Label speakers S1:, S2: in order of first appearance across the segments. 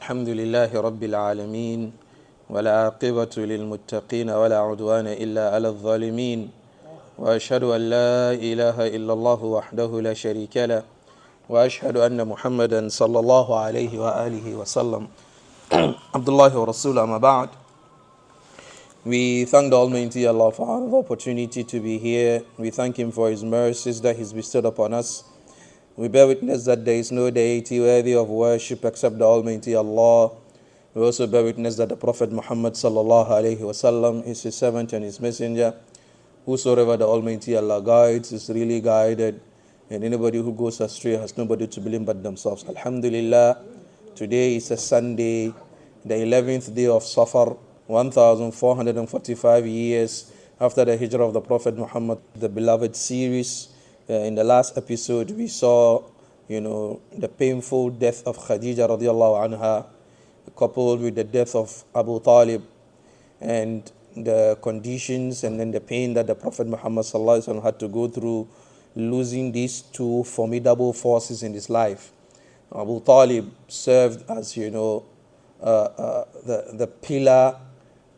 S1: الحمد لله رب العالمين ولا عاقبة للمتقين ولا عدوان إلا على الظالمين وأشهد أن لا إله إلا الله وحده لا شريك له وأشهد أن محمدا صلى الله عليه وآله وسلم عبد الله ورسوله أما بعد. We thank the Almighty Allah for the opportunity to be here. We thank Him for His mercies that He's bestowed upon us. We bear witness that there is no deity worthy of worship except the Almighty Allah. We also bear witness that the Prophet Muhammad sallallahu alaihi wasallam is His servant and His messenger. Whosoever the Almighty Allah guides is really guided, and anybody who goes astray has nobody to blame but themselves. Alhamdulillah, today is a Sunday, the 11th day of Safar, 1445 years after the hijrah of the Prophet Muhammad, the beloved series. In the last episode, we saw, the painful death of Khadija radiallahu anha, coupled with the death of Abu Talib, and the conditions and then the pain that the Prophet Muhammad sallallahu alaihi wasallam had to go through, losing these two formidable forces in his life. Abu Talib served as, the pillar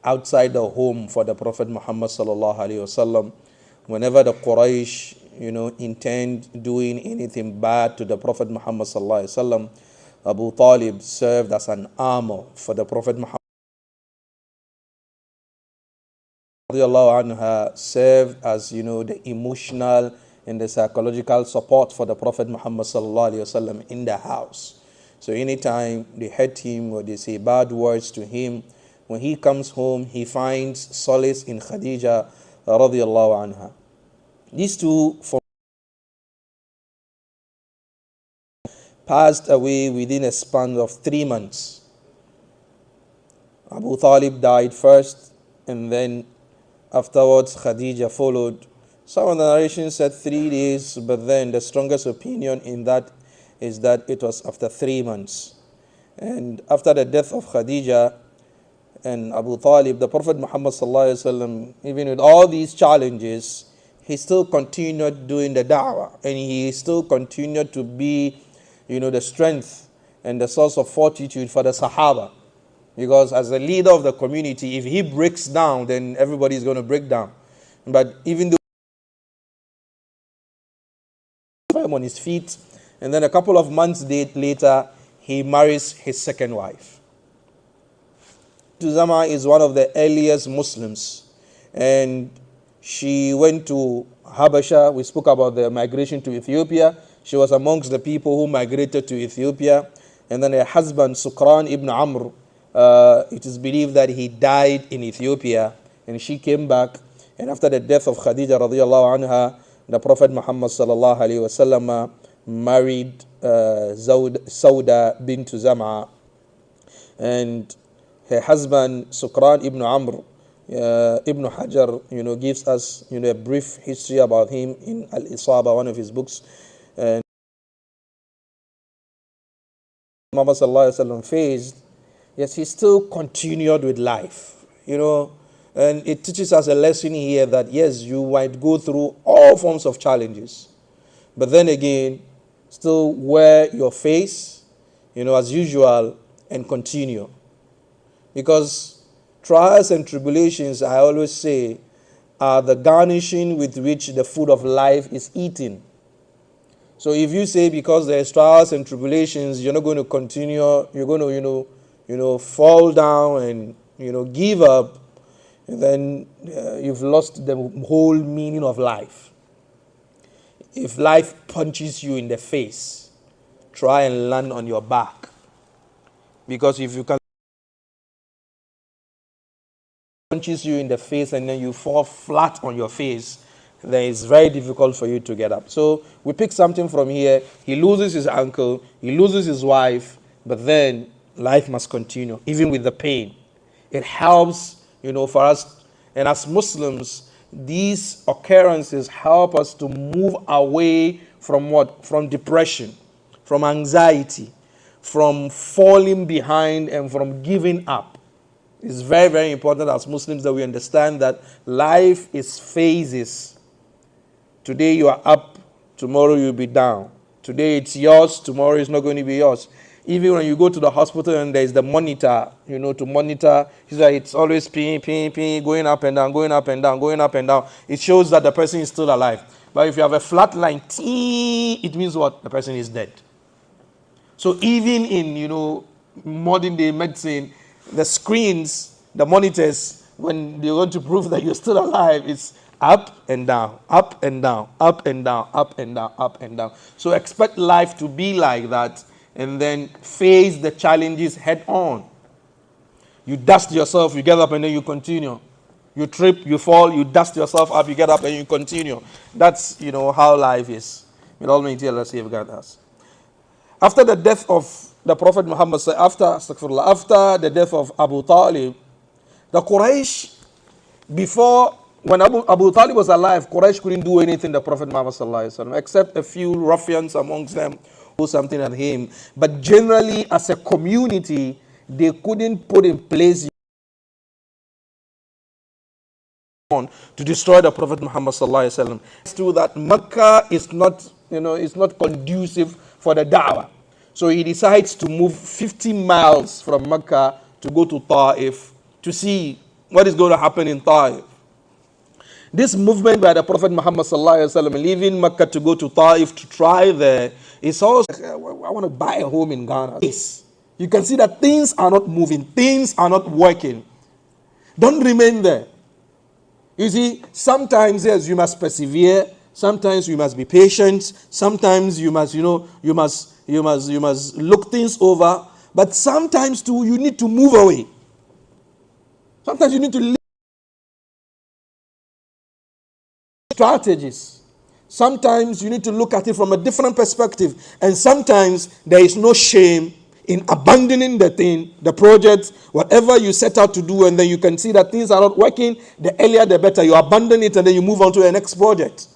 S1: outside the home for the Prophet Muhammad sallallahu alaihi wasallam. Whenever the Quraysh, intend doing anything bad to the Prophet Muhammad sallallahu alaihi wasallam, Abu Talib served as an armor for the Prophet Muhammad anha, served as the emotional and the psychological support for the Prophet Muhammad sallallahu alaihi wasallam in the house. So anytime they hurt him or they say bad words to him, when he comes home, he finds solace in Khadija radiallahu anha. These two passed away within a span of 3 months. Abu Talib died first, and then afterwards Khadija followed. Some of the narrations said 3 days, but then the strongest opinion in that is that it was after 3 months. And after the death of Khadija and Abu Talib, the Prophet Muhammad sallallahu alaihi wasallam, even with all these challenges, he still continued doing the da'wah, and he still continued to be, the strength and the source of fortitude for the Sahaba. Because as a leader of the community, if he breaks down, then everybody is going to break down. But even though on his feet, and then a couple of months later, he marries his second wife. Tuzama is one of the earliest Muslims, and she went to Habasha. We spoke about the migration to Ethiopia. She was amongst the people who migrated to Ethiopia. And then her husband, Sukran ibn Amr, it is believed that he died in Ethiopia, and she came back. And after the death of Khadija radiallahu anha, the Prophet Muhammad sallallahu alaihi wasallam married Sauda bint Zam'a. And her husband, Sukran ibn Amr, Ibn Hajar, gives us, a brief history about him in Al-Isaba, one of his books. And Muhammad sallallahu alaihi wasallam faced, yes, he still continued with life, and it teaches us a lesson here that yes, you might go through all forms of challenges, but then again, still wear your face, as usual, and continue. Because trials and tribulations, I always say, are the garnishing with which the food of life is eaten. So if you say because there's trials and tribulations, you're not going to continue, you're going to, fall down and, give up, and then you've lost the whole meaning of life. If life punches you in the face, try and land on your back. Because if you can punches you in the face and then you fall flat on your face, then it's very difficult for you to get up. So we pick something from here. He loses his uncle, he loses his wife, but then life must continue, even with the pain. It helps, for us. And as Muslims, these occurrences help us to move away from what? From depression, from anxiety, from falling behind, and from giving up. It's very, very important as Muslims that we understand that life is phases. Today you are up, tomorrow you'll be down. Today it's yours, tomorrow it's not going to be yours. Even when you go to the hospital and there's the monitor, to monitor, it's always ping, ping, ping, going up and down, going up and down, going up and down. It shows that the person is still alive. But if you have a flat line, it means what? The person is dead. So even in, modern day medicine, the screens, the monitors, when they want to prove that you're still alive, it's up and down, up and down, up and down, up and down, up and down. So expect life to be like that, and then face the challenges head on. You dust yourself, you get up, and then you continue. You trip, you fall, you dust yourself up, you get up, and you continue. That's, how life is. May Almighty Allah safeguard us. After the death of the Prophet Muhammad, after the death of Abu Talib, the Quraysh, when Abu Talib was alive, Quraysh couldn't do anything to the Prophet Muhammad except a few ruffians amongst them who something at him. But generally, as a community, they couldn't put in place to destroy the Prophet Muhammad to that Mecca is not, is not conducive for the da'wah. So he decides to move 50 miles from Mecca to go to Taaif to see what is going to happen in Taaif. This movement by the Prophet Muhammad leaving Mecca to go to Taaif to try there is also, I want to buy a home in Ghana. You can see that things are not moving, things are not working. Don't remain there. You see, sometimes, yes, you must persevere. Sometimes you must be patient. Sometimes you must, you must look things over. But sometimes too, you need to move away. Sometimes you need to leave strategies. Sometimes you need to look at it from a different perspective. And sometimes there is no shame in abandoning the thing, the project, whatever you set out to do, and then you can see that things are not working. The earlier the better. You abandon it and then you move on to the next project.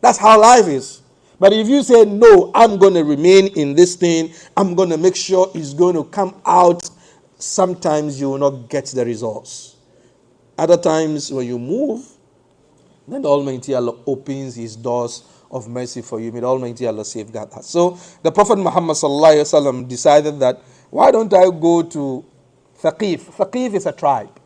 S1: That's how life is. But if you say, no, I'm going to remain in this thing, I'm going to make sure it's going to come out, sometimes you will not get the results. Other times when you move, then the Almighty Allah opens His doors of mercy for you. May the Almighty Allah safeguard us. So the Prophet Muhammad decided that, why don't I go to Taaif? Taaif is a tribe.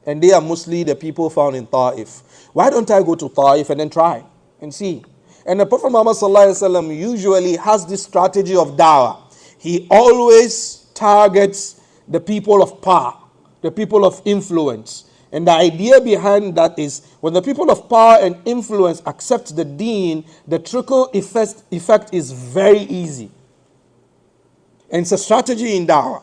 S1: And they are mostly the people found in Taaif. Why don't I go to Taaif and then try and see? And the Prophet Muhammad usually has this strategy of da'wah. He always targets the people of power, the people of influence. And the idea behind that is, when the people of power and influence accept the deen, the trickle effect is very easy. And it's a strategy in da'wah.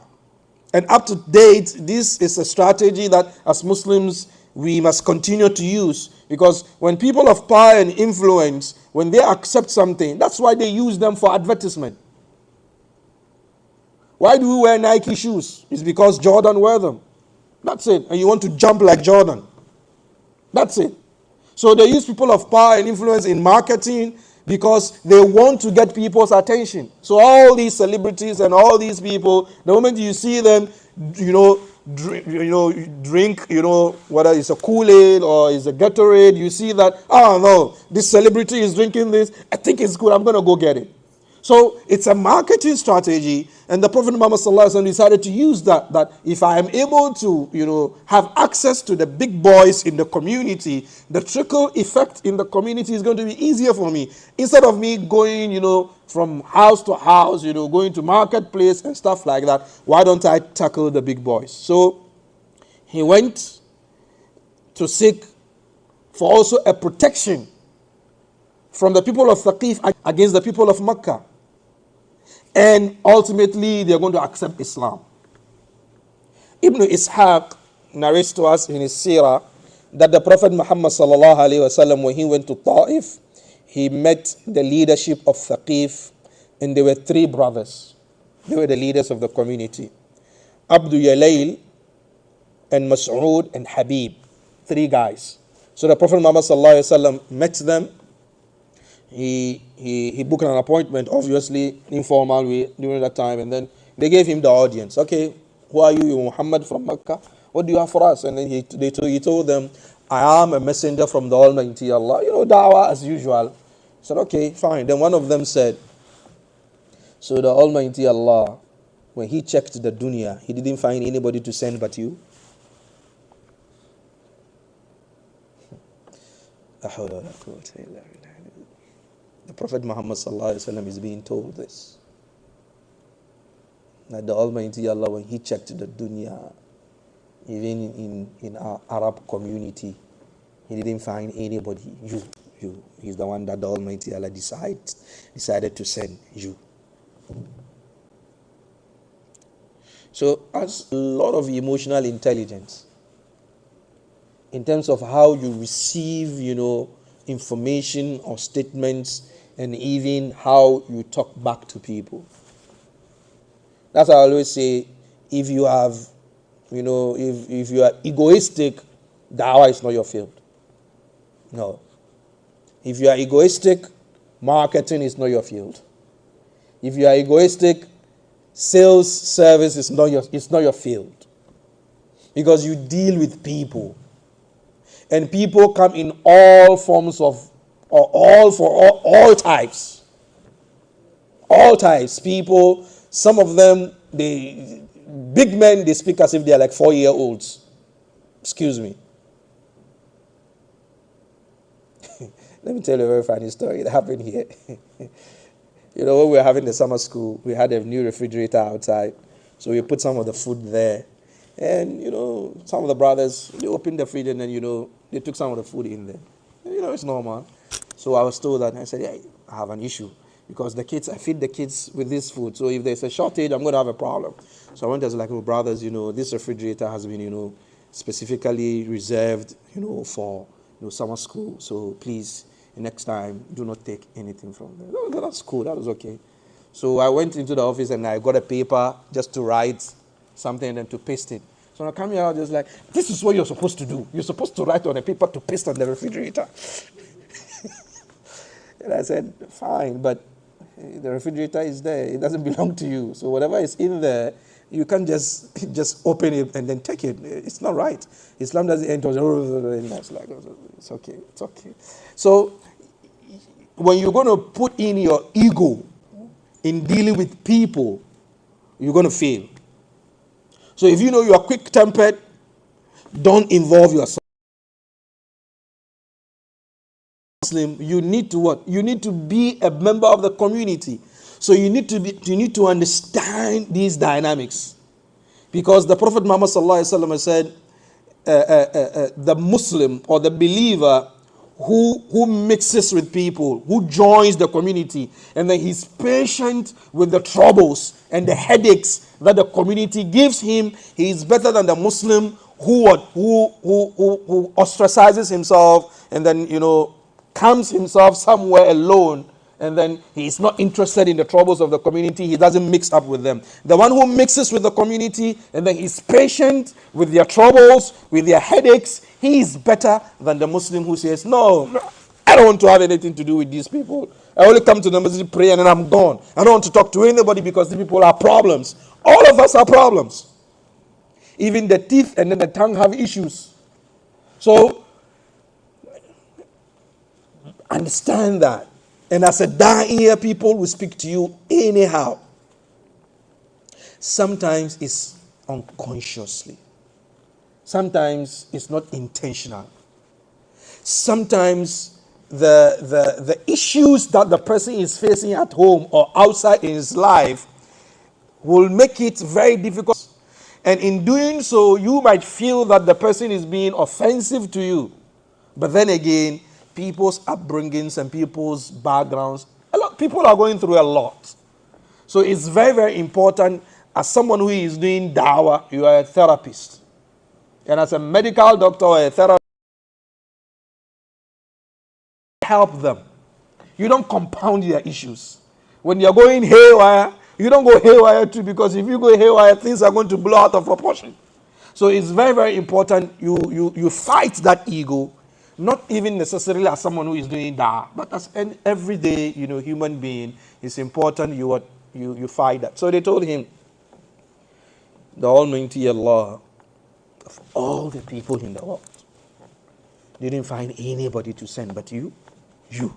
S1: And up to date, this is a strategy that as Muslims we must continue to use. Because when people of power and influence, when they accept something, that's why they use them for advertisement. Why do we wear Nike shoes? It's because Jordan wear them. That's it. And you want to jump like Jordan. That's it. So they use people of power and influence in marketing because they want to get people's attention. So all these celebrities and all these people, the moment you see them, drink, whether it's a Kool-Aid or it's a Gatorade, you see that, oh no, this celebrity is drinking this, I think it's good, I'm going to go get it. So it's a marketing strategy, and the Prophet Muhammad decided to use that if I am able to, have access to the big boys in the community, the trickle effect in the community is going to be easier for me. Instead of me going, from house to house, going to marketplace and stuff like that, why don't I tackle the big boys? So he went to seek for also a protection from the people of Taaif against the people of Mecca. And ultimately, they're going to accept Islam. Ibn Ishaq narrates to us in his seerah that the Prophet Muhammad when he went to Taaif, he met the leadership of Taaif, and there were 3 brothers. They were the leaders of the community. Abdu Yalayl and Mas'ud and Habib. 3 guys. So the Prophet Muhammad met them. He booked an appointment, obviously, informal way during that time, and then they gave him the audience. Okay, who are you, Muhammad from Mecca? What do you have for us? And then he told them, I am a messenger from the Almighty Allah. Da'wah as usual. He said, okay, fine. Then one of them said, So the Almighty Allah, when He checked the dunya, He didn't find anybody to send but you. The Prophet Muhammad is being told this. That the Almighty Allah, when He checked the dunya, even in our Arab community, He didn't find anybody. You. He's the one that the Almighty Allah decided to send you. So, as a lot of emotional intelligence in terms of how you receive, information or statements, and even how you talk back to people. That's why I always say, if you have, if you are egoistic, dawah is not your field. No. If you are egoistic, marketing is not your field. If you are egoistic, sales service is not your field. Because you deal with people. And people come in all forms of, or all types. All types. People, some of them, big men, they speak as if they are like 4-year-olds. Excuse me. Let me tell you a very funny story. It happened here. When we were having the summer school, we had a new refrigerator outside. So we put some of the food there. And, some of the brothers, they opened the fridge and then, they took some of the food in there. And, it's normal. So I was told that, and I said, yeah, I have an issue. Because I feed the kids with this food. So if there's a shortage, I'm going to have a problem. So I went as like, brothers, this refrigerator has been, specifically reserved, for, summer school. So please, next time, do not take anything from there. No, that's cool. That was okay. So I went into the office and I got a paper just to write something and then to paste it. So when I come here, I was just like, this is what you're supposed to do. You're supposed to write on a paper to paste on the refrigerator. And I said, fine, but the refrigerator is there. It doesn't belong to you. So whatever is in there, you can't just open it and then take it. It's not right. Islam doesn't enter. It's like, it's okay. It's okay. So when you're going to put in your ego in dealing with people, you're going to fail. So if you know you are quick-tempered, don't involve yourself. Muslim, you need to what? You need to be a member of the community. So you need to understand these dynamics. Because the Prophet Muhammad said, the Muslim or the believer who mixes with people, who joins the community, and then he's patient with the troubles and the headaches that the community gives him, he is better than the Muslim who ostracizes himself and then camps himself somewhere alone, and then he is not interested in the troubles of the community. He doesn't mix up with them. The one who mixes with the community and then he's patient with their troubles, with their headaches, he is better than the Muslim who says, no, I don't want to have anything to do with these people. I only come to the masjid, pray, and then I'm gone. I don't want to talk to anybody because the people are problems. All of us are problems. Even the teeth and then the tongue have issues. So, understand that. And as a da'iyah, people will speak to you anyhow. Sometimes it's unconsciously. Sometimes it's not intentional. Sometimes the issues that the person is facing at home or outside in his life will make it very difficult. And in doing so, you might feel that the person is being offensive to you. But then again, people's upbringings and people's backgrounds, people are going through a lot. So it's very, very important. As someone who is doing dawah, you are a therapist. And as a medical doctor or a therapist, help them. You don't compound their issues. When you're going haywire, you don't go haywire too, because if you go haywire, things are going to blow out of proportion. So it's very, very important you fight that ego. Not even necessarily as someone who is doing that, but as an everyday, human being, it's important you fight that. So they told him, the Almighty Allah, of all the people in the world, didn't find anybody to send but you. You.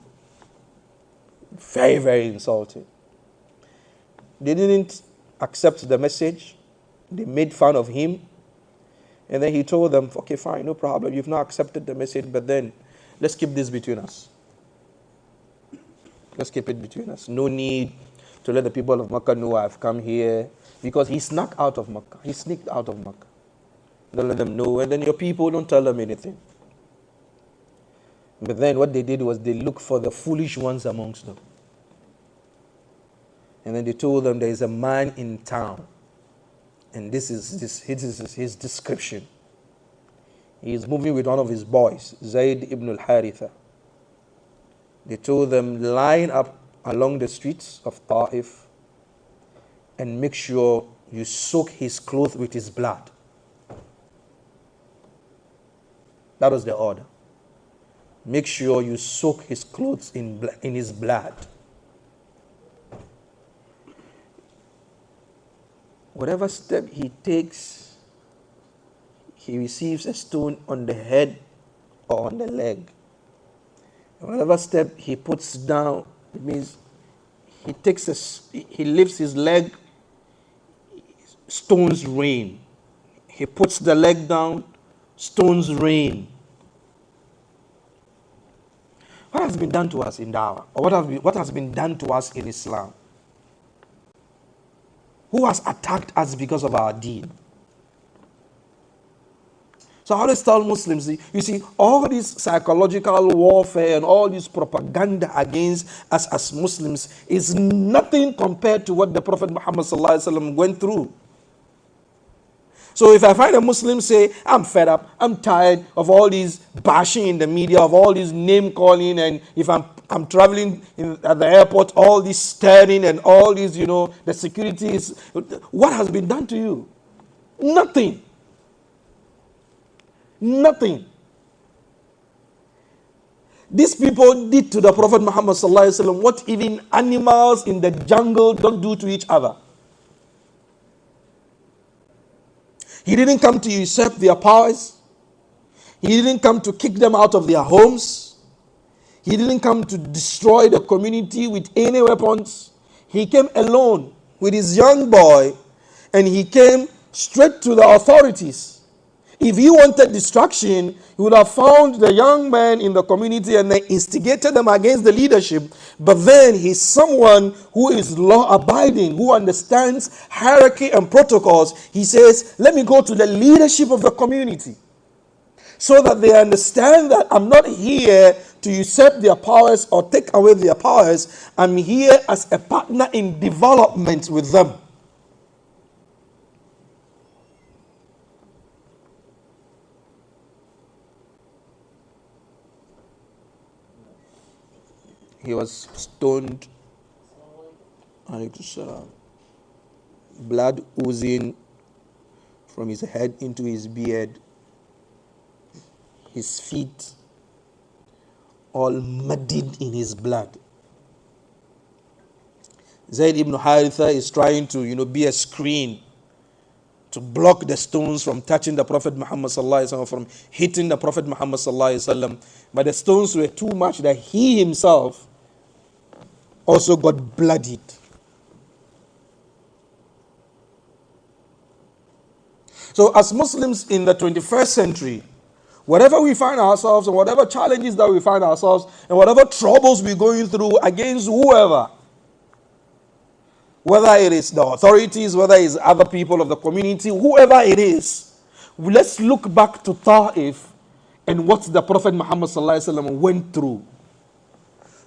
S1: Very, very insulting. They didn't accept the message. They made fun of him. And then he told them, okay, fine, no problem. You've not accepted the message, but then let's keep this between us. Let's keep it between us. No need to let the people of Makkah know I've come here. Because he snuck out of Makkah. He sneaked out of Makkah. Don't let them know. And then your people, don't tell them anything. But then what they did was they looked for the foolish ones amongst them. And then they told them there is a man in town. And this is his description. He is moving with one of his boys, Zayd ibn al-Haritha. They told them, line up along the streets of Taaif and make sure you soak his clothes with his blood. That was the order. Make sure you soak his clothes in his blood. Whatever step he takes, he receives a stone on the head or on the leg. Whatever step he puts down, it means he lifts his leg, stones rain. He puts the leg down, stones rain. What has been done to us in Dawah? Or what has been done to us in Islam? Who has attacked us because of our deed? So I always tell Muslims, you see, all this psychological warfare and all this propaganda against us as Muslims is nothing compared to what the Prophet Muhammad ﷺ went through. So if I find a Muslim say, I'm fed up, I'm tired of all these bashing in the media, of all this name calling, and if I'm traveling at the airport, all this staring and all this, the security is, what has been done to you? Nothing. Nothing. These people did to the Prophet Muhammad ﷺ what even animals in the jungle don't do to each other. He didn't come to usurp their powers. He didn't come to kick them out of their homes. He didn't come to destroy the community with any weapons. He came alone with his young boy, and he came straight to the authorities. If he wanted destruction, he would have found the young man in the community and then instigated them against the leadership. But then he's someone who is law-abiding, who understands hierarchy and protocols. He says, let me go to the leadership of the community so that they understand that I'm not here to usurp their powers or take away their powers. I'm here as a partner in development with them. He was stoned, blood oozing from his head into his beard, his feet all muddied in his blood. Zayd ibn Haritha is trying to, be a screen to block the stones from touching the Prophet Muhammad sallallahu alaihi wasallam, from hitting the Prophet Muhammad sallallahu alaihi wasallam. But the stones were too much that he himself also got bloodied. So as Muslims in the 21st century, wherever we find ourselves and whatever challenges that we find ourselves and whatever troubles we're going through against whoever, whether it is the authorities, whether it is other people of the community, whoever it is, let's look back to Taaif and what the Prophet Muhammad ﷺ went through.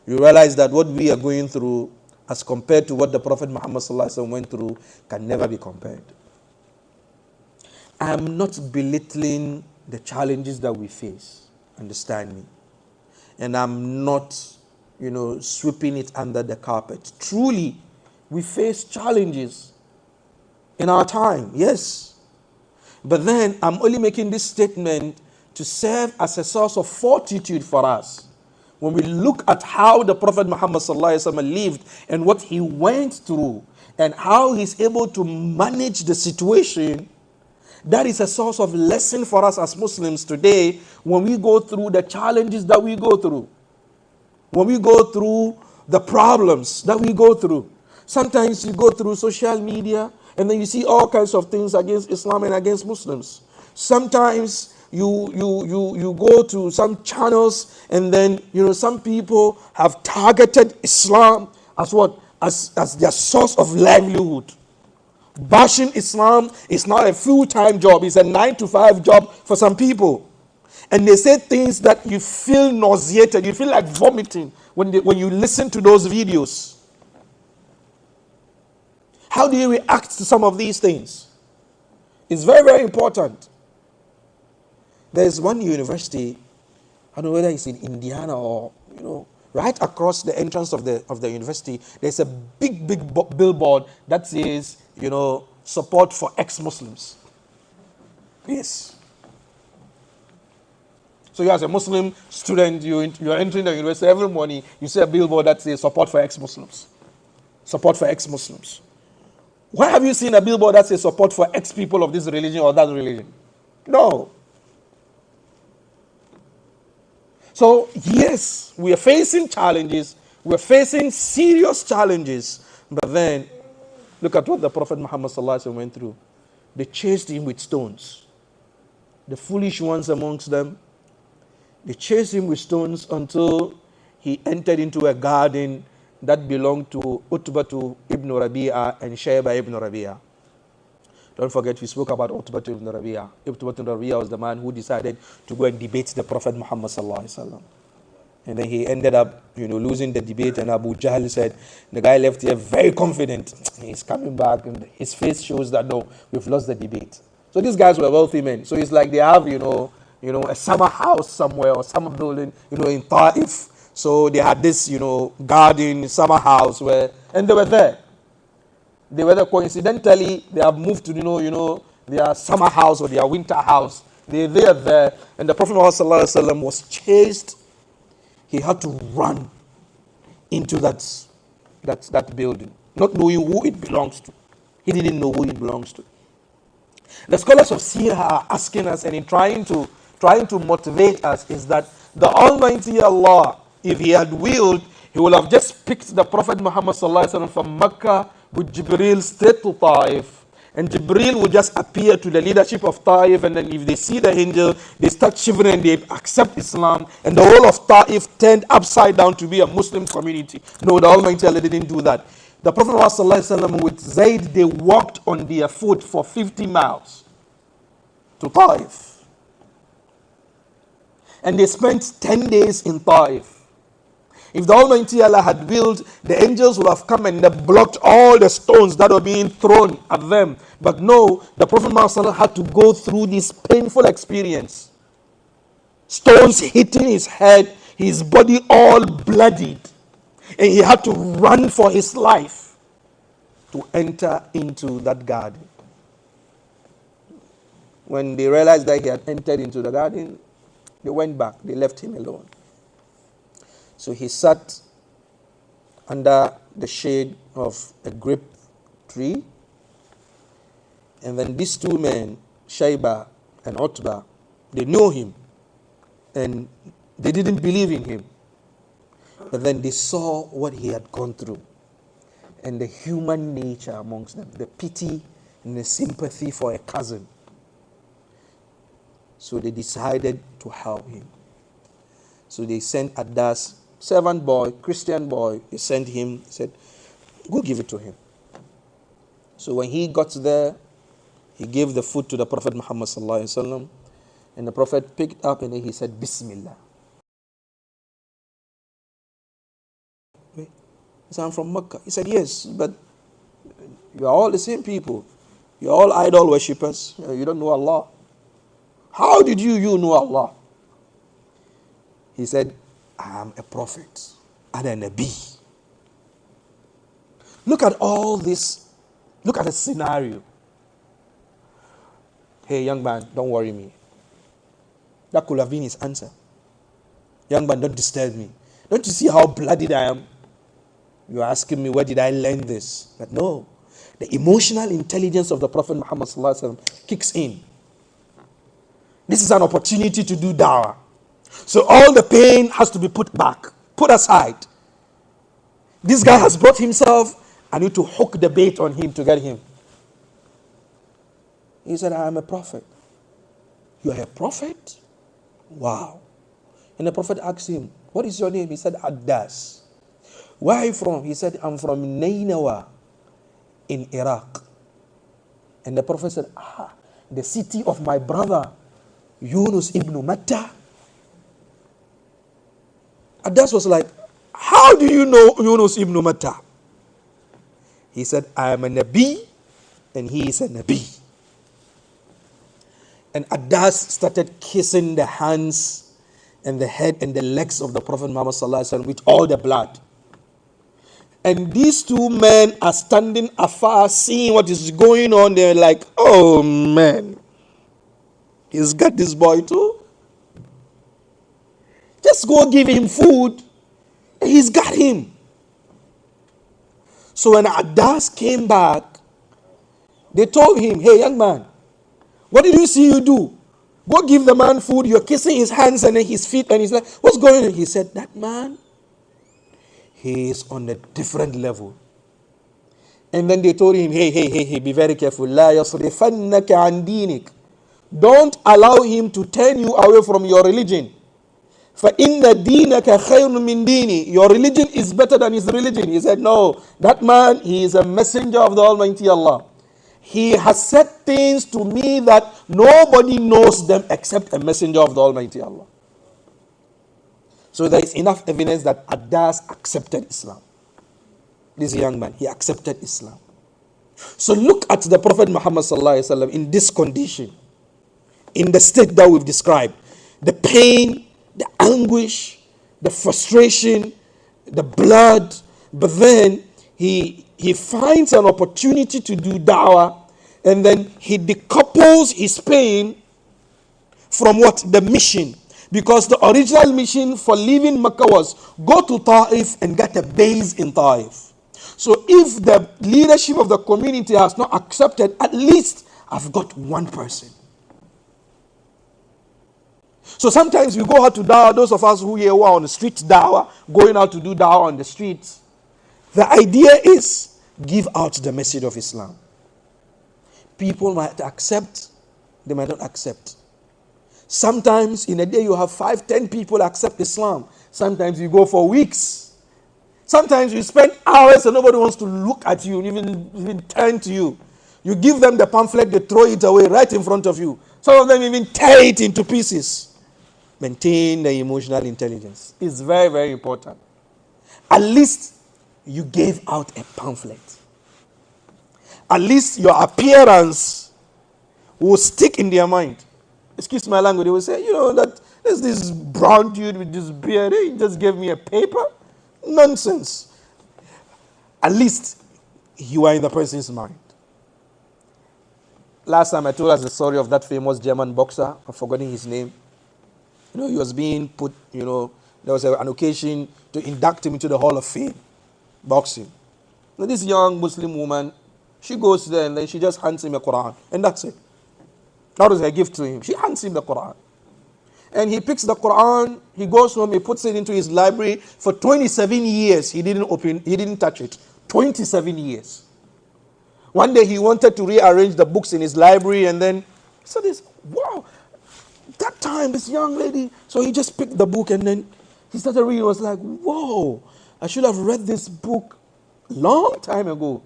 S1: You realize that what we are going through as compared to what the Prophet Muhammad ﷺ went through can never be compared. I am not belittling the challenges that we face, understand me. And I'm not, sweeping it under the carpet. Truly, we face challenges in our time, yes. But then I'm only making this statement to serve as a source of fortitude for us. When we look at how the Prophet Muhammad ﷺ lived and what he went through and how he's able to manage the situation, that is a source of lesson for us as Muslims today when we go through the challenges that we go through, when we go through the problems that we go through. Sometimes you go through social media and then you see all kinds of things against Islam and against Muslims. Sometimes you go to some channels and then some people have targeted Islam as what? As their source of livelihood. Bashing Islam is not a full-time job, it's a 9 to 5 job for some people. And they say things that you feel nauseated, you feel like vomiting when you listen to those videos. How do you react to some of these things? It's very, very important. There's one university, I don't know whether it's in Indiana or, right across the entrance of the university, there's a big billboard that says, support for ex-Muslims. Yes. So you as a Muslim student, you're entering the university every morning, you see a billboard that says support for ex-Muslims. Support for ex-Muslims. Why have you seen a billboard that says support for ex-people of this religion or that religion? No. So, yes, we are facing challenges. We are facing serious challenges. But then, look at what the Prophet Muhammad went through. They chased him with stones. The foolish ones amongst them, they chased him with stones until he entered into a garden that belonged to Utbah ibn Rabi'a and Shayba ibn Rabi'a. Don't forget, we spoke about Utbah ibn Rabi'a. Utbah ibn Rabi'a was the man who decided to go and debate the Prophet Muhammad sallallahu alaihi wasallam. And then he ended up, losing the debate. And Abu Jahl said, the guy left here very confident. He's coming back, and his face shows that no, we've lost the debate. So these guys were wealthy men. So it's like they have, a summer house somewhere or summer building, in Taaif. So they had this, garden, summer house and they were there. They were there coincidentally. They have moved to, their summer house or their winter house. They are there. And the Prophet ﷺ was chased. He had to run into that building, not knowing who it belongs to. He didn't know who it belongs to. The scholars of Sirah are asking us and in trying to motivate us is that the Almighty Allah, if He had willed, He would have just picked the Prophet Muhammad from Mecca with Jibreel straight to Taaif. And Jibreel would just appear to the leadership of Taaif, and then if they see the angel, they start shivering and they accept Islam. And the whole of Taaif turned upside down to be a Muslim community. No, the Almighty Allah didn't do that. The Prophet ﷺ with Zayd, they walked on their foot for 50 miles to Taaif. And they spent 10 days in Taaif. If the Almighty Allah had willed, the angels would have come and they blocked all the stones that were being thrown at them. But no, the Prophet Muhammad had to go through this painful experience. Stones hitting his head, his body all bloodied. And he had to run for his life to enter into that garden. When they realized that he had entered into the garden, they went back. They left him alone. So he sat under the shade of a grape tree. And then these two men, Shayba and Utbah, they knew him. And they didn't believe in him. But then they saw what he had gone through. And the human nature amongst them. The pity and the sympathy for a cousin. So they decided to help him. So they sent Adas, servant boy, Christian boy, they sent him, said, go give it to him. So when he got there, he gave the food to the Prophet Muhammad sallallahu alaihi wasallam, and the Prophet picked up and then he said, Bismillah. He said, I'm from Mecca. He said, yes, but you are all the same people. You are all idol worshippers. You don't know Allah. How did you know Allah? He said, I am a prophet and a Nabi. Look at all this. Look at the scenario. Hey, young man, don't worry me. That could have been his answer. Young man, don't disturb me. Don't you see how bloodied I am? You're asking me, where did I learn this? But no. The emotional intelligence of the Prophet Muhammad kicks in. This is an opportunity to do dawah. So all the pain has to be put back, put aside. This guy has brought himself I need to hook the bait on him to get him. He said, I am a prophet. You are a prophet? Wow. And the prophet asked him, what is your name? He said, Addas. Where are you from? He said, I'm from Nainawa in Iraq. And the prophet said, the city of my brother, Yunus ibn Matta. Addas was like, how do you know Yunus ibn Matta? He said, I am a Nabi and he is a Nabi. And Addas started kissing the hands and the head and the legs of the Prophet Muhammad sallallahu alaihi wasallam with all the blood. And these two men are standing afar, seeing what is going on. They're like, oh man, he's got this boy too. Just go give him food. He's got him. So when Addas came back, they told him, hey young man, what did you see you do? Go give the man food. You're kissing his hands and then his feet. And he's like, what's going on? He said, that man, he is on a different level. And then they told him, hey, be very careful. لا يصرفنك عن دينك. Don't allow him to turn you away from your religion. فَإِنَّ دِينَكَ خَيْرٌ مِّن دِينِي. Your religion is better than his religion. He said, no, that man, he is a messenger of the Almighty Allah. He has said things to me that nobody knows them except a messenger of the Almighty Allah. So there is enough evidence that Addas accepted Islam. This young man, he accepted Islam. So look at the Prophet Muhammad sallallahu alaihi wasallam in this condition, in the state that we've described. The pain, the anguish, the frustration, the blood. But then he finds an opportunity to do da'wah, and then he decouples his pain from what? The mission. Because the original mission for leaving Mecca was go to Taaif and get a base in Taaif. So if the leadership of the community has not accepted, at least I've got one person. So sometimes we go out to da'wah, those of us who are on the street da'wah, going out to do da'wah on the streets. The idea is give out the message of Islam. People might accept, they might not accept. Sometimes in a day you have 5-10 people accept Islam. Sometimes you go for weeks. Sometimes you spend hours and nobody wants to look at you, even turn to you. You give them the pamphlet, they throw it away right in front of you. Some of them even tear it into pieces. Maintain the emotional intelligence. It's very, very important. At least you gave out a pamphlet. At least your appearance will stick in their mind. Excuse my language, they will say, that there's this brown dude with this beard, he just gave me a paper. Nonsense. At least you are in the person's mind. Last time I told us the story of that famous German boxer, I've forgotten his name. He was being put, there was an occasion to induct him into the Hall of Fame, boxing. Now this young Muslim woman, she goes there and then she just hands him a Quran, and that's it. That was her gift to him. She hands him the Quran. And he picks the Quran, he goes home, he puts it into his library. For 27 years, he didn't touch it. 27 years. One day he wanted to rearrange the books in his library, and then he said this, wow, that time, this young lady. So he just picked the book and then he started reading. It was like, whoa, I should have read this book long time ago.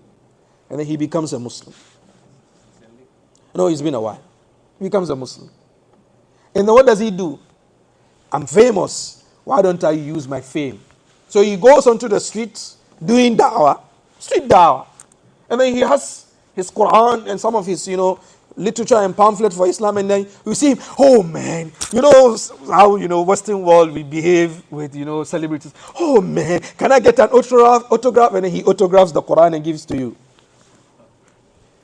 S1: And then he becomes a Muslim. No, it's been a while. He becomes a Muslim. And then what does he do? I'm famous. Why don't I use my fame? So he goes onto the streets doing da'wah, street da'wah. And then he has his Quran and some of his, literature and pamphlet for Islam. And then you see him, oh man, how, Western world we behave with, celebrities. Oh man, can I get an autograph? And then he autographs the Quran and gives to you.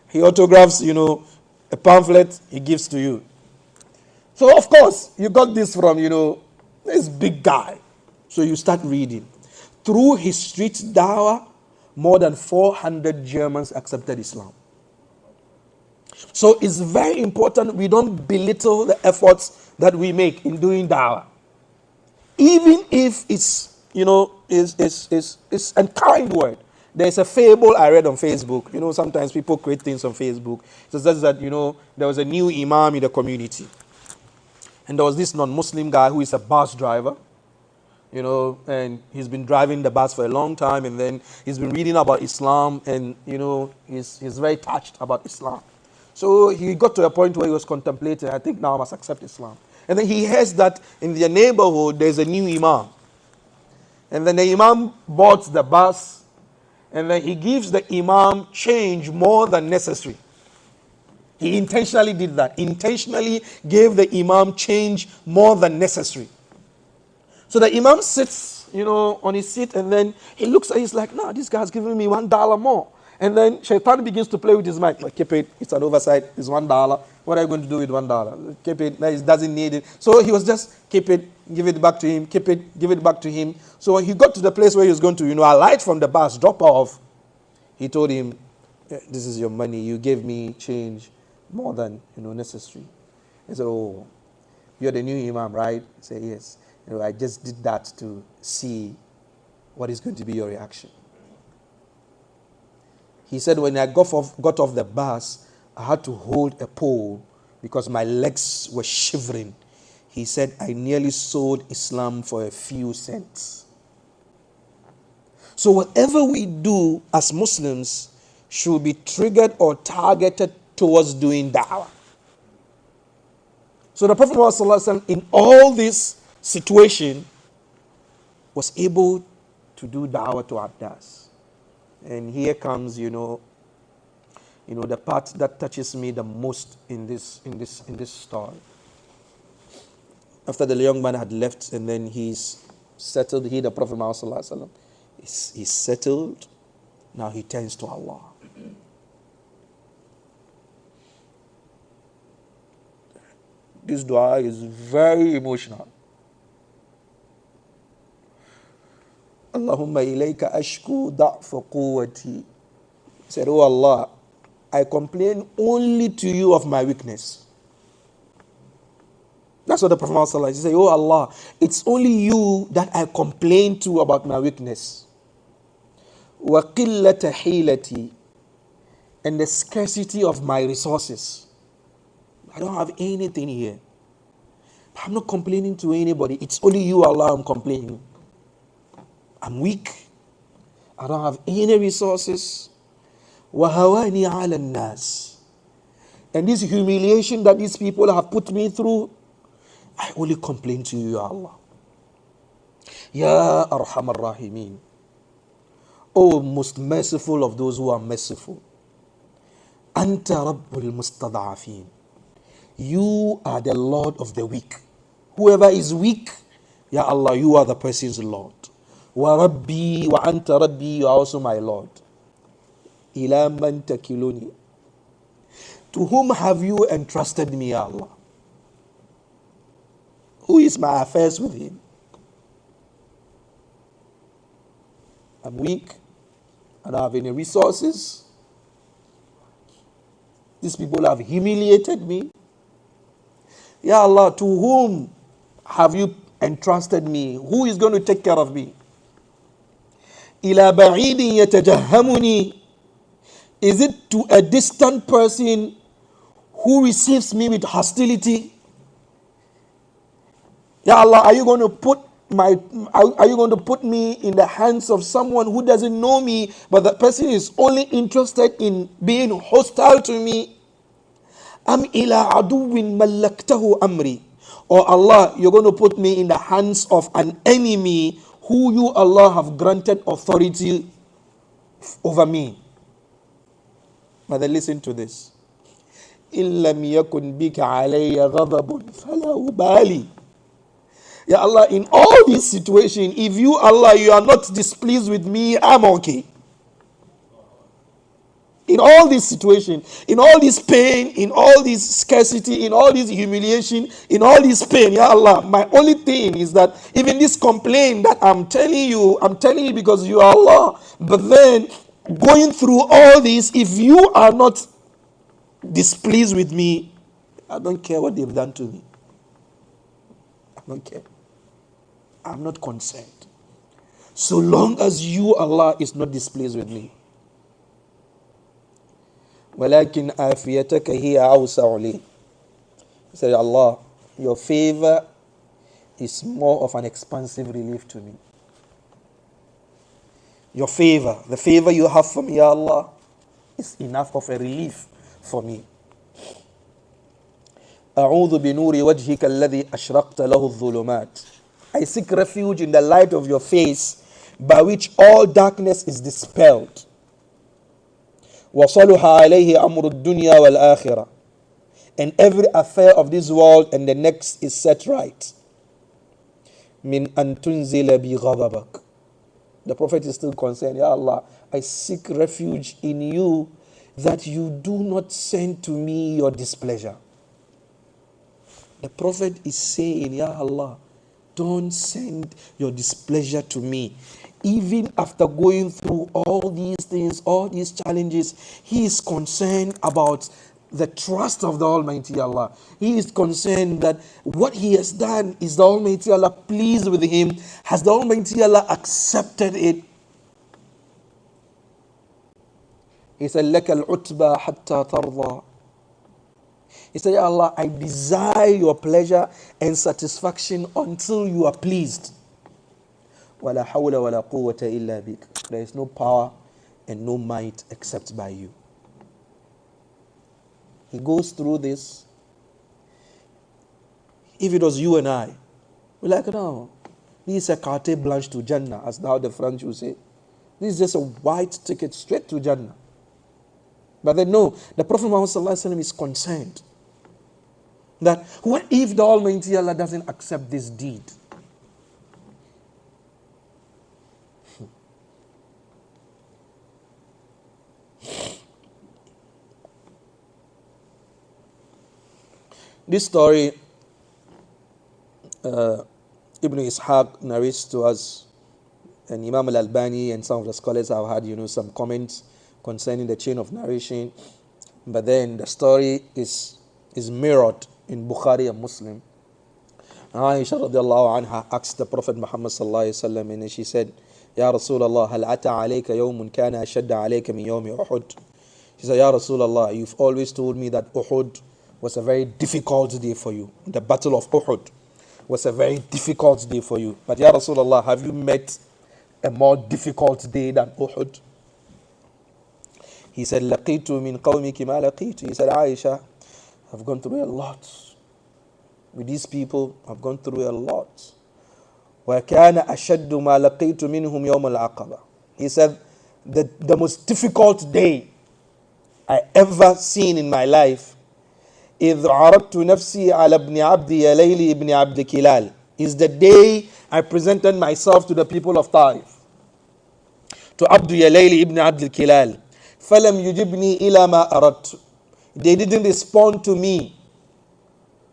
S1: He autographs, a pamphlet, he gives to you. So of course, you got this from, this big guy. So you start reading. Through his street dawah, more than 400 Germans accepted Islam. So it's very important we don't belittle the efforts that we make in doing dawah. Even if it's, it's a kind word. There's a fable I read on Facebook. Sometimes people create things on Facebook. It says that, there was a new imam in the community. And there was this non-Muslim guy who is a bus driver, and he's been driving the bus for a long time, and then he's been reading about Islam, and, he's very touched about Islam. So he got to a point where he was contemplating, I think now I must accept Islam. And then he hears that in their neighborhood, there's a new imam. And then the imam bought the bus, and then he gives the imam change more than necessary. He intentionally did that. Intentionally gave the imam change more than necessary. So the imam sits, on his seat, and then he looks at it, he's like, no, this guy's giving me $1 more. And then Shaitan begins to play with his mind. Like, keep it, it's an oversight, it's $1. What are you going to do with $1? Keep it, no, he doesn't need it. So he was just, keep it, give it back to him, keep it, give it back to him. So when he got to the place where he was going to, alight from the bus, drop off, he told him, this is your money, you gave me change more than necessary. He said, oh, you're the new imam, right? He said, yes. I just did that to see what is going to be your reaction. He said, when I got off the bus, I had to hold a pole because my legs were shivering. He said, I nearly sold Islam for a few cents. So whatever we do as Muslims should be triggered or targeted towards doing da'wah. So the Prophet Muhammad ﷺ, in all this situation, was able to do da'wah to Abdas. And here comes, the part that touches me the most in this story. After the young man had left, and then he's settled, the Prophet Muhammad ﷺ, he's settled. Now he turns to Allah. This dua is very emotional. Allahumma ilayka ashku da'fa quwwati. He said, oh Allah, I complain only to you of my weakness. That's what the Prophet ﷺ, he said, oh Allah, it's only you that I complain to about my weakness. Wa qillata hilati, and the scarcity of my resources. I don't have anything here. I'm not complaining to anybody. It's only you, Allah, I'm complaining. I'm weak. I don't have any resources. وَهَوَانِي عَلَى النَّاسِ, and this humiliation that these people have put me through, I only complain to you, Allah. Ya Arhamar Rahimin. Oh, most merciful of those who are merciful. Anta Rabbul Mustada'afin. You are the Lord of the weak. Whoever is weak, Ya Allah, you are the person's Lord. Wa Rabbi wa Anta Rabbi, you are also my Lord. Ila man takiluni. To whom have you entrusted me, Ya Allah? Who is my affairs with him? I'm weak. I don't have any resources. These people have humiliated me. Ya Allah, to whom have you entrusted me? Who is going to take care of me? Ila ba'idin yatajahamuni. Is it to a distant person who receives me with hostility? Ya Allah, are you going to put me in the hands of someone who doesn't know me, but the person is only interested in being hostile to me? Am ila aduwin malaktahu amri. Or Allah, you're going to put me in the hands of an enemy who you, Allah, have granted authority over me. Mother, listen to this. إِن لَمْ يَكُنْ بِكَ عَلَيَّ غَضَبٌ فَلَا أُبَالِي. Ya Allah, in all these situations, if you, Allah, you are not displeased with me, I'm okay. In all these situations, in all this pain, in all this scarcity, in all this humiliation, in all this pain, Ya Allah, my only thing is that even this complaint that I'm telling you because you are Allah. But then, going through all this, if you are not displeased with me, I don't care what they've done to me. I don't care. I'm not concerned. so long as you, Allah, is not displeased with me. وَلَكِنْ عَافِيَتَكَ هِيَ أَوْسَعُ لِي. He said, Allah, your favor is more of an expansive relief to me. Your favor, the favor you have for me, Ya Allah, is enough of a relief for me. أعوذ بنور وجهك الذي أشرقت له الظلمات. I seek refuge in the light of your face, by which all darkness is dispelled. وصلح عليه أمر الدنيا والآخرة. And every affair of this world and the next is set right. من أن تنزل بي غضبك. The Prophet is still concerned, Ya Allah, I seek refuge in you that you do not send to me your displeasure. The Prophet is saying, Ya Allah, don't send your displeasure to me. Even after going through all these things, all these challenges, he is concerned about the trust of the Almighty Allah. He is concerned that what he has done, is the Almighty Allah pleased with him? Has the Almighty Allah accepted it? He said, لَكَ الْعُتْبَى حَتَّى تَرْضَى. He said, Ya Allah, I desire your pleasure and satisfaction until you are pleased. وَلَا حَوْلَ وَلَا قُوَّةَ إِلَّا بِكَ. There is no power and no might except by you. He goes through this. If it was you and I, we're like, no, this is a carte blanche to Jannah, as now the French will say. This is just a white ticket straight to Jannah. But then no, the Prophet Muhammad ﷺ is concerned that what if the Almighty Allah doesn't accept this deed? This story, Ibn Ishaq narrates to us, and Imam al-Albani and some of the scholars have had, some comments concerning the chain of narration. But then the story is mirrored in Bukhari and Muslim. Aisha radiallahu anha asked the Prophet Muhammad sallallahu alayhi wa sallam, and she said, Ya Rasulallah, hal ata alayka yawmun kana ashadda alayka min yawmi Uhud. She said, Ya Rasulallah, you've always told me that Uhud was a very difficult day for you. The battle of Uhud was a very difficult day for you. But Ya Rasulullah, have you met a more difficult day than Uhud? He said, لَقِيتُ مِنْ قَوْمِكِ مَا لَقِيتُ. He said, Aisha, I've gone through a lot. With these people, I've gone through a lot. وَكَانَ أَشَدُّ مَا لَقِيتُ مِنْهُمْ يَوْمَ الْعَقَبَةِ. He said, the most difficult day I ever seen in my life إِذْ عَرَضْتُ نَفْسِي عَلَى ابْنِ عَبْدِ يَلَيْلِ ibn Abd Kilal, is the day I presented myself to the people of Taaif, to Abd Yalayli ibn Abd Kilal. فَلَمْ يُجِبْنِي إِلَى مَا أَرَدْتُ. They didn't respond to me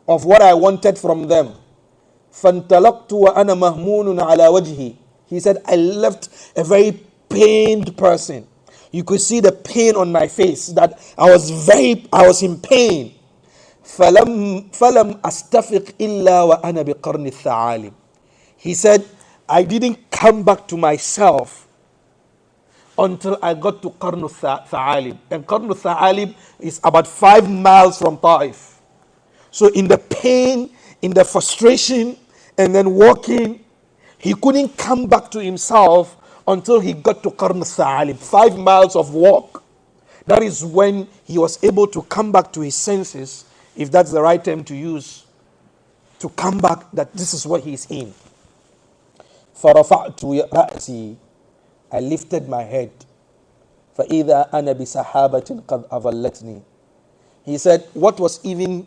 S1: of what I wanted from them. فَانْتَلَقْتُ وَأَنَا مَهْمُونٌ عَلَى وَجْهِي. He said, I left a very pained person. You could see the pain on my face, that I was in pain. فَلَمْ أَسْتَفِقْ إِلَّا وَأَنَا بِقَرْنِ الثَّعَالِبِ. He said, I didn't come back to myself until I got to Qarn Tha'alib. And Qarn Tha'alib is about 5 miles from Taaif. So in the pain, in the frustration, and then walking, he couldn't come back to himself until he got to Qarn Tha'alib, 5 miles of walk. That is when he was able to come back to his senses, if that's the right term to use, to come back that this is what he's in. فَرَفَعْتُ رَأْسِي. I lifted my head. فَإِذَا أَنَا بِسَحَابَةٍ قَدْ أَظَلَّتْنِي. He said, what was even,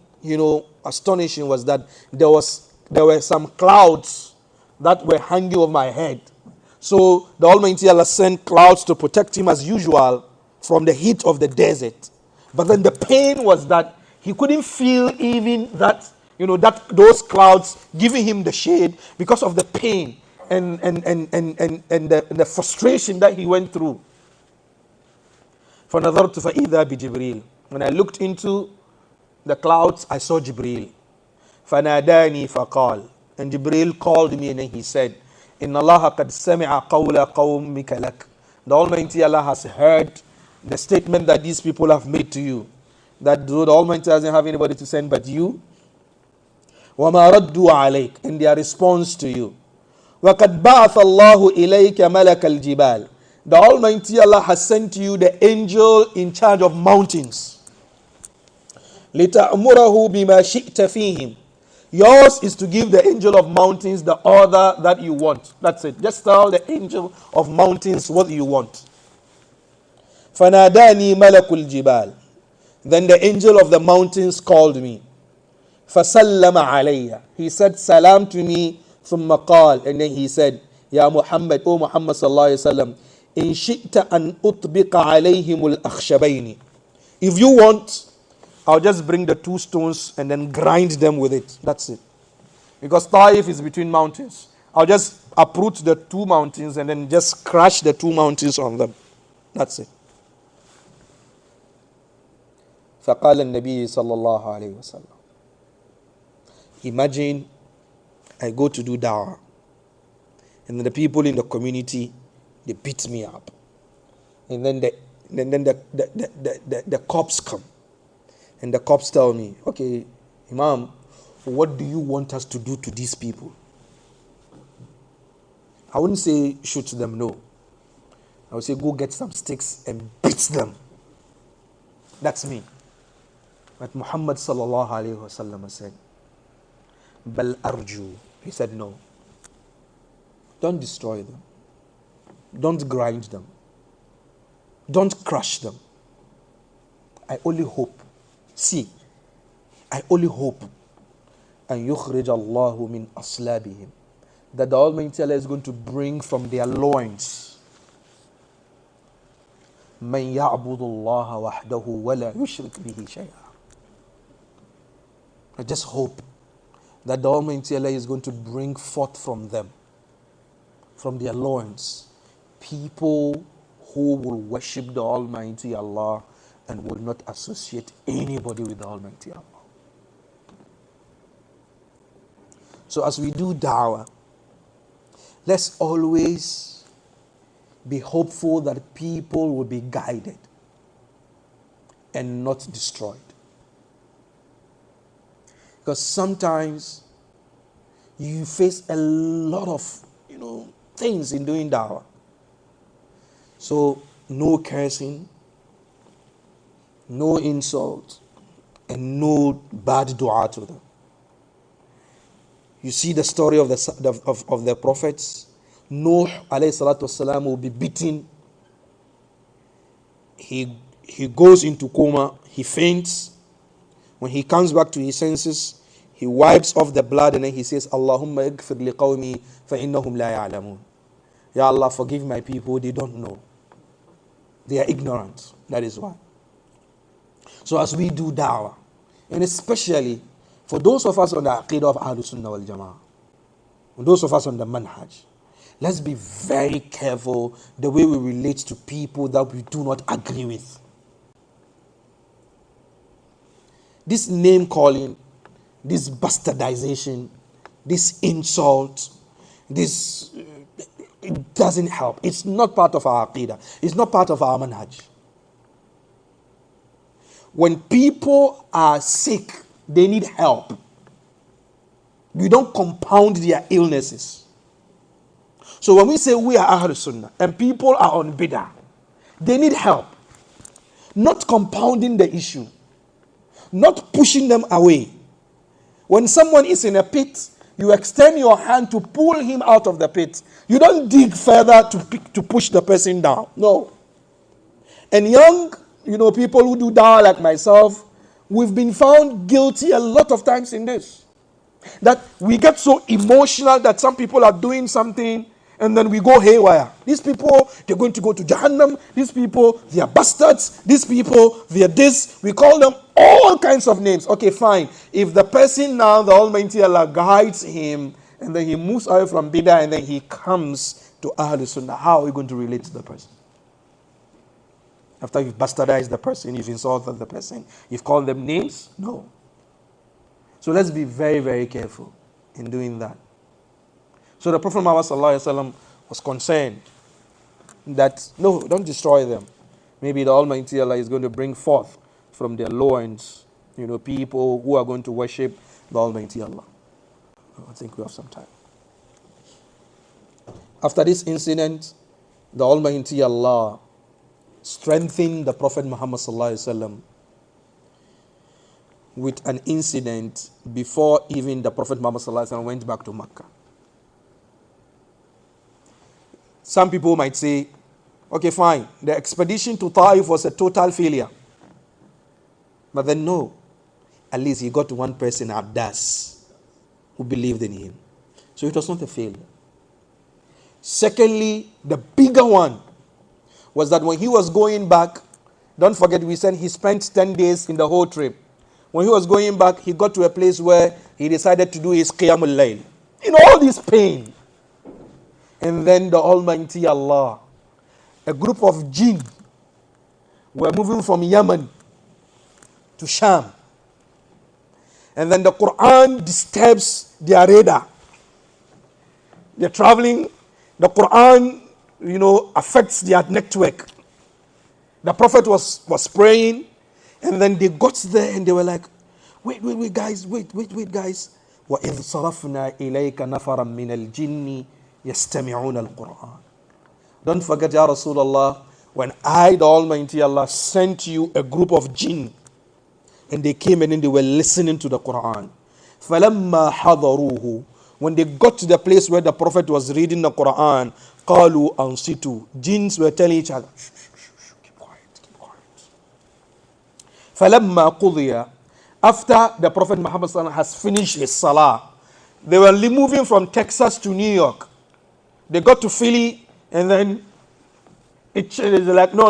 S1: astonishing was that there were some clouds that were hanging over my head. So the Almighty Allah sent clouds to protect him as usual from the heat of the desert. But then the pain was that he couldn't feel even that, those clouds giving him the shade because of the pain and the frustration that he went through. فَنَظَرْتُ فَإِذَا بِجِبْرِيلٍ. When I looked into the clouds, I saw Jibreel. فَنَادَانِي فَقَالَ. And Jibreel called me and he said, Inna Allah qad sami'a qawla qawmika lak. The Almighty Allah has heard the statement that these people have made to you. That though the Almighty doesn't have anybody to send but you. وَمَا رَدُّوا عَلَيْكَ. In their response to you. وَقَدْ بَعَثَ اللَّهُ إِلَيْكَ مَلَكَ الْجِبَالِ. The Almighty Allah has sent to you the angel in charge of mountains. لِتَأْمُرَهُ بِمَا شِئْتَ فِيهِمْ. Yours is to give the angel of mountains the order that you want. That's it. Just tell the angel of mountains what you want. فَنَادَانِي مَلَكُ الْجِبَالِ. Then the angel of the mountains called me. فَسَلَّمَ عَلَيَّ. He said salam to me. ثُمَّ قال. And then he said, Ya Muhammad, O Muhammad sallallahu alayhi wa sallam, إِن شِئْتَ أَنْ أُطْبِقَ عَلَيْهِمُ الْأَخْشَبَيْنِ. If you want, I'll just bring the two stones and then grind them with it. That's it. Because Taaif is between mountains. I'll just uproot the two mountains and then just crush the two mountains on them. That's it. فقال النبي صلى الله عليه وسلم. Imagine I go to do da'wah and then the people in the community, they beat me up. And then the cops come. And the cops tell me, okay, Imam, what do you want us to do to these people? I wouldn't say shoot them, no. I would say go get some sticks and beat them. That's me. But Muhammad sallallahu alayhi wa sallam said, Bal arju. He said, no. Don't destroy them. Don't grind them. Don't crush them. I only hope. See, I only hope أن يخرج الله من أصلابهم, that the Almighty Allah is going to bring from their loins من يعبد الله وحده ولا يشرك به شيئا. I just hope that the Almighty Allah is going to bring forth from them, from their loins, people who will worship the Almighty Allah and will not associate anybody with the Almighty Allah. So as we do da'wah, let's always be hopeful that people will be guided and not destroyed. Because sometimes you face a lot of, things in doing da'wah. So no cursing, no insult, and no bad dua to them. You see the story of the prophets. Nuh alayhi salatu wasalam will be beaten. He goes into coma. He faints. When he comes back to his senses, he wipes off the blood and then he says, Allahumma ighfir li qawmi fa innahum la ya'lamun. Ya Allah, forgive my people, they don't know. They are ignorant. That is why. So as we do da'wah, and especially for those of us on the aqidah of Ahlus Sunnah wal Jama'ah, those of us on the manhaj, let's be very careful the way we relate to people that we do not agree with. This name calling, this bastardization, this insult, this it doesn't help. It's not part of our aqidah. It's not part of our manhaj. When people are sick, they need help. We don't compound their illnesses. So when we say we are Ahlul Sunnah and people are on bid'ah, they need help. Not compounding the issue. Not pushing them away. When someone is in a pit, you extend your hand to pull him out of the pit. You don't dig further to push the person down. No. And young, people who do da'wah like myself, we've been found guilty a lot of times in this. That we get so emotional that some people are doing something and then we go haywire. These people, they're going to go to Jahannam. These people, they are bastards. These people, they are this. We call them all kinds of names. Okay, fine. If the person now, the Almighty Allah guides him and then he moves away from Bidah and then he comes to Ahlul Sunnah, how are we going to relate to the person? After you've bastardized the person, you've insulted the person, you've called them names? No. So let's be very, very careful in doing that. So the Prophet Muhammad sallallahu alaihi wasallam was concerned that, no, don't destroy them. Maybe the Almighty Allah is going to bring forth from their loins, people who are going to worship the Almighty Allah. I think we have some time. After this incident, the Almighty Allah strengthened the Prophet Muhammad sallallahu alaihi wasallam with an incident before even the Prophet Muhammad sallallahu alaihi wasallam went back to Mecca. Some people might say, okay, fine, the expedition to Taaif was a total failure. But then no, at least he got to one person, Abdas, who believed in him. So it was not a failure. Secondly, the bigger one was that when he was going back, don't forget we said he spent 10 days in the whole trip. When he was going back, he got to a place where he decided to do his Qiyamul Layl. In all this pain. And then the Almighty Allah, a group of jinn were moving from Yemen to Sham. And then the Quran disturbs their radar. They're traveling. The Quran, affects their network. The Prophet was praying, and then they got there and they were like, wait, guys. وَإِذْ صَرَفْنَا إِلَيْكَ نَفَرًا مِنَ الْجِنِّ يَسْتَمِعُونَ الْقُرْآنِ. Don't forget, Ya Rasulullah, when I, the Almighty Allah, sent you a group of jinn, and they came and then they were listening to the Quran. فَلَمَّا حَضَرُوهُ. When they got to the place where the Prophet was reading the Quran, قَالُوا أَنصِتُوا. Jinns were telling each other, shh, keep quiet. فَلَمَّا قُضِيَ. After the Prophet Muhammad has finished his salah, they were moving from Texas to New York. They got to Philly, and then it's like, no.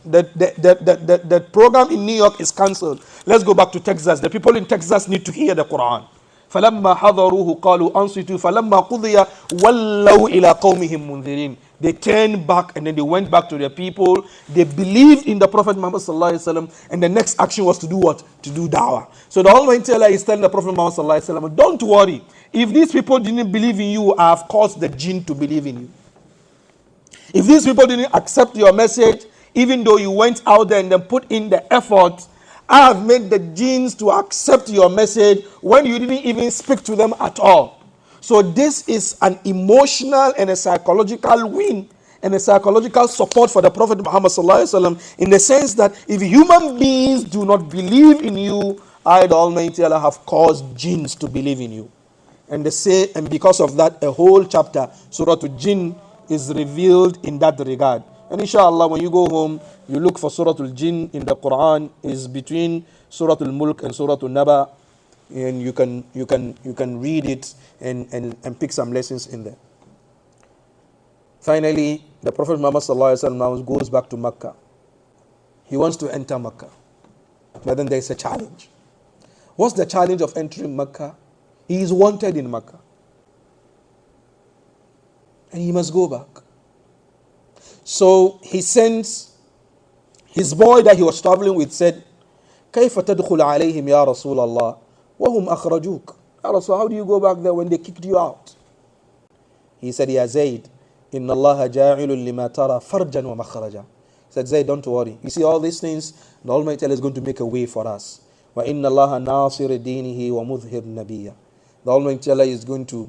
S1: The program in New York is cancelled. Let's go back to Texas. The people in Texas need to hear the Quran. فَلَمَّا حَضَرُوهُ قَالُوا أَنصِتُوا فَلَمَّا قُضِيَ وَلَّوْا إِلَىٰ قَوْمِهِمْ مُنذِرِينَ. They turned back and then they went back to their people. They believed in the Prophet Muhammad sallallahu alaihi wasallam, and the next action was to do what? To do da'wah. So the Almighty Allah is telling the Prophet Muhammad sallallahu alaihi wasallam, don't worry. If these people didn't believe in you, I have caused the jinn to believe in you. If these people didn't accept your message, even though you went out there and then put in the effort, I have made the jinns to accept your message when you didn't even speak to them at all. So this is an emotional and a psychological win and a psychological support for the Prophet Muhammad sallallahu alaihi wasallam, in the sense that if human beings do not believe in you, I, the Almighty Allah, have caused jinns to believe in you. And they say, and because of that, a whole chapter, Surah Al-Jinn, is revealed in that regard. And inshallah, when you go home, you look for Surah Al-Jinn in the Quran. Is between Surah Al-Mulk and Surah Al-Naba, and you can read it and pick some lessons in there. Finally, the Prophet Muhammad sallallahu alaihi wasallam now goes back to Mecca. He wants to enter Mecca, but then there is a challenge. What's the challenge of entering Mecca? He is wanted in Mecca, and he must go back. So he sends his boy that he was traveling with, said, كيف تدخل عليهم يا رسول الله وهم أخرجوك. Ya Rasul, how do you go back there when they kicked you out? He said, Ya Zayd, إن الله جاعل لما ترى فرجا ومخرجا. He said, Zayd, don't worry. You see all these things, the Almighty Allah is going to make a way for us. وإن الله ناصر دينه ومظهر نبيه. The Almighty Allah is going to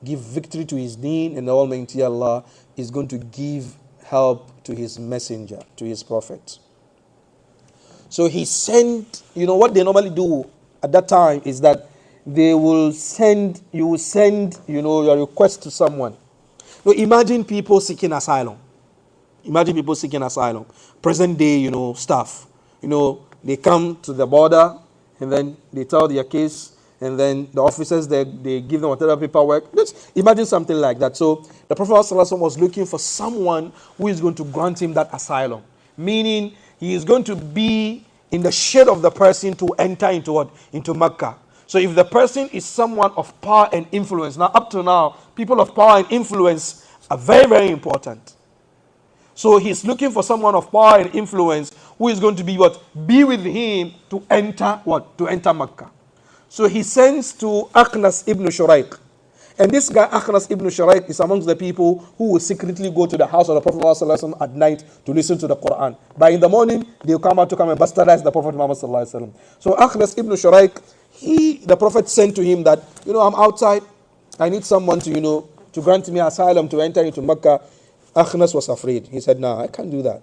S1: give victory to his deen, and the Almighty Allah is going to give help to his messenger, to his prophet. So he sent, what they normally do at that time is that you will send your request to someone. So imagine people seeking asylum. Present day, stuff. They come to the border and then they tell their case, and then the officers, they give them whatever paperwork. Just imagine something like that. So the Prophet ﷺ was looking for someone who is going to grant him that asylum. Meaning he is going to be in the shade of the person to enter into what? Into Mecca. So if the person is someone of power and influence, now up to now, people of power and influence are very, very important. So he's looking for someone of power and influence who is going to be what? Be with him to enter what? To enter Mecca. So he sends to Akhnas ibn Shuraiq. And this guy, Akhnas ibn Shuraik, is amongst the people who will secretly go to the house of the Prophet Muhammad at night to listen to the Quran. But in the morning, they'll come out to come and bastardize the Prophet Muhammad. So Akhnas ibn Shuraik, the Prophet sent to him that, I'm outside. I need someone to, to grant me asylum to enter into Mecca. Akhnas was afraid. He said, no, I can't do that.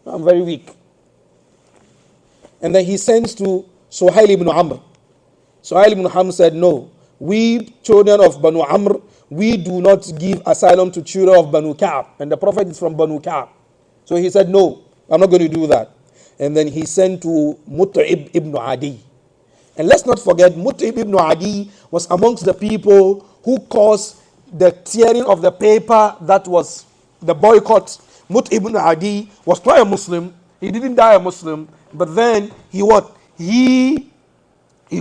S1: I'm very weak. And then he sends to Suhail ibn Amr. Suhail ibn Amr said, no, we children of Banu Amr, we do not give asylum to children of Banu Ka'b. And the Prophet is from Banu Ka'b. So he said, no, I'm not going to do that. And then he sent to Mut'ib ibn Adi. And let's not forget, Mut'ib ibn Adi was amongst the people who caused the tearing of the paper that was the boycott. Mut'ib ibn Adi was not a Muslim. He didn't die a Muslim. But then he what? He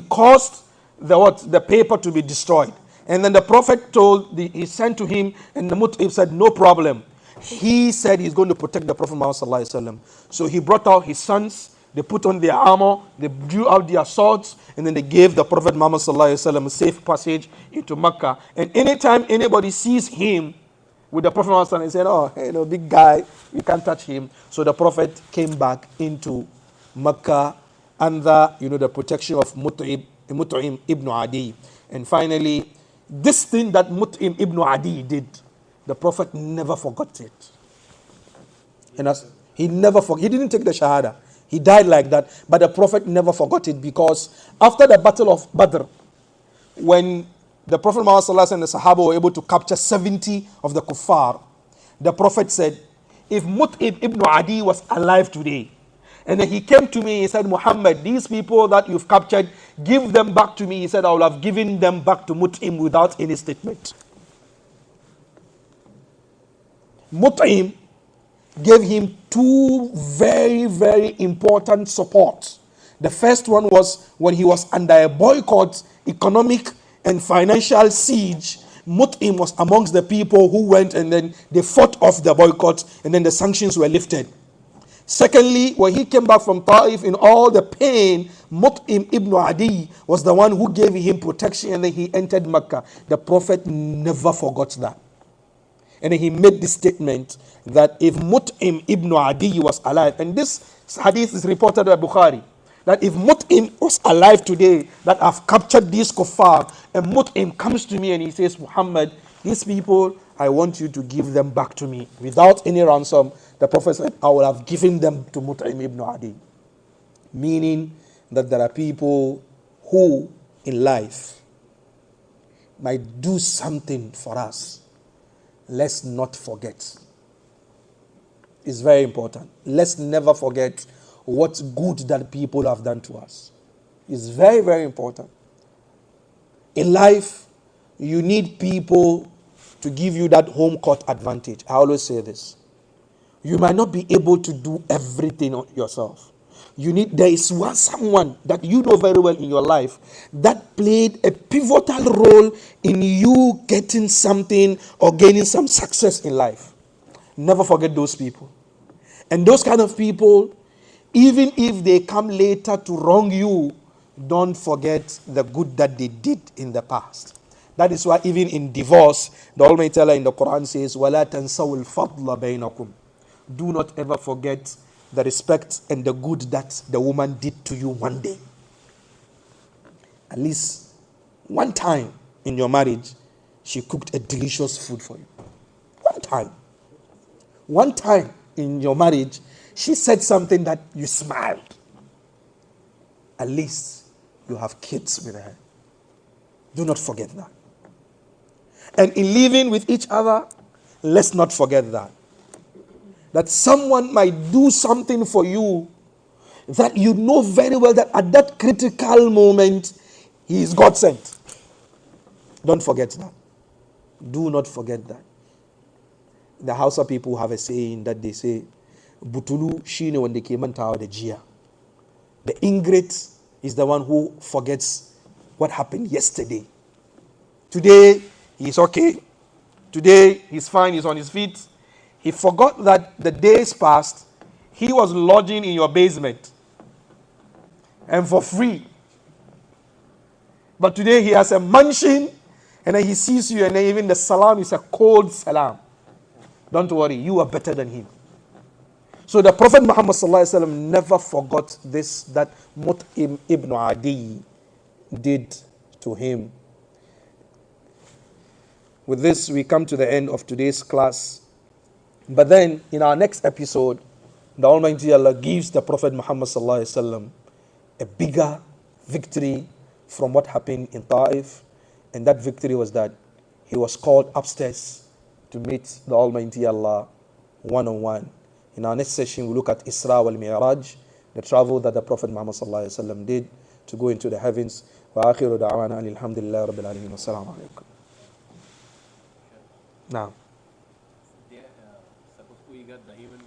S1: caused the paper to be destroyed. And then the Prophet he sent to him, and the Mut'ib said, no problem. He said he's going to protect the Prophet Muhammad sallallahu alaihi wasallam. So he brought out his sons, they put on their armor, they drew out their swords, and then they gave the Prophet Muhammad sallallahu alaihi wasallam a safe passage into Mecca. And anytime anybody sees him with the Prophet Muhammad sallallahu alaihi wasallam, he said, oh, hey, big guy, you can't touch him. So the Prophet came back into Mecca under, the protection of Mut'im ibn Adi. And finally, this thing that Mut'im ibn Adi did, the Prophet never forgot it. And he didn't take the Shahada. He died like that. But the Prophet never forgot it, because after the battle of Badr, when the Prophet Muhammad sallallahu alaihi wasallam and the Sahaba were able to capture 70 of the Kuffar, the Prophet said, if Mut'im ibn Adi was alive today, and then he came to me, he said, Muhammad, these people that you've captured, give them back to me. He said, I will have given them back to Mut'im without any statement. Mut'im gave him two very, very important supports. The first one was when he was under a boycott, economic and financial siege. Mut'im was amongst the people who went and then they fought off the boycott, and then the sanctions were lifted. Secondly, when he came back from Taaif in all the pain, Mut'im ibn Adi was the one who gave him protection, and then he entered Mecca. The Prophet never forgot that. And then he made this statement that if Mut'im ibn Adi was alive, and this hadith is reported by Bukhari, that if Mut'im was alive today, that I've captured these kuffar, and Mut'im comes to me and he says, Muhammad, these people, I want you to give them back to me without any ransom. The Prophet said, I will have given them to Mut'im ibn Adi. Meaning that there are people who in life might do something for us. Let's not forget. It's very important. Let's never forget what's good that people have done to us. It's very, very important. In life, you need people to give you that home court advantage. I always say this. You might not be able to do everything yourself. There is someone that you know very well in your life that played a pivotal role in you getting something or gaining some success in life. Never forget those people. And those kind of people, even if they come later to wrong you, don't forget the good that they did in the past. That is why even in divorce, the Almighty Allah in the Quran says, وَلَا تَنْسَوُا الْفَضْلَ بَيْنَكُمْ. Do not ever forget the respect and the good that the woman did to you one day. At least one time in your marriage, she cooked a delicious food for you. One time. One time in your marriage, she said something that you smiled. At least you have kids with her. Do not forget that. And in living with each other, let's not forget that. That someone might do something for you that you know very well that at that critical moment, he is God sent. Don't forget that. Do not forget that. The Hausa people have a saying that they say, Butulu shine when they came and tower the Jia. The ingrate is the one who forgets what happened yesterday. Today, he's okay. Today, he's fine, he's on his feet. He forgot that the days past, he was lodging in your basement. And for free. But today, he has a mansion And then he sees you, and then even the salam is a cold salam. Don't worry, you are better than him. So the Prophet Muhammad sallallahu alaihi wasallam never forgot this, that Mut'im ibn Adi did to him. With this, we come to the end of today's class. But then, in our next episode, the Almighty Allah gives the Prophet Muhammad sallallahu alaihi wasallam a bigger victory from what happened in Taaif. And that victory was that he was called upstairs to meet the Almighty Allah one-on-one. In our next session, we look at Isra wal Mi'raj, the travel that the Prophet Muhammad sallallahu alaihi wasallam did to go into the heavens. Wa akhiru da'wana alhamdulillah rabbil alamin. Assalamu alaikum. Now,
S2: suppose we got the even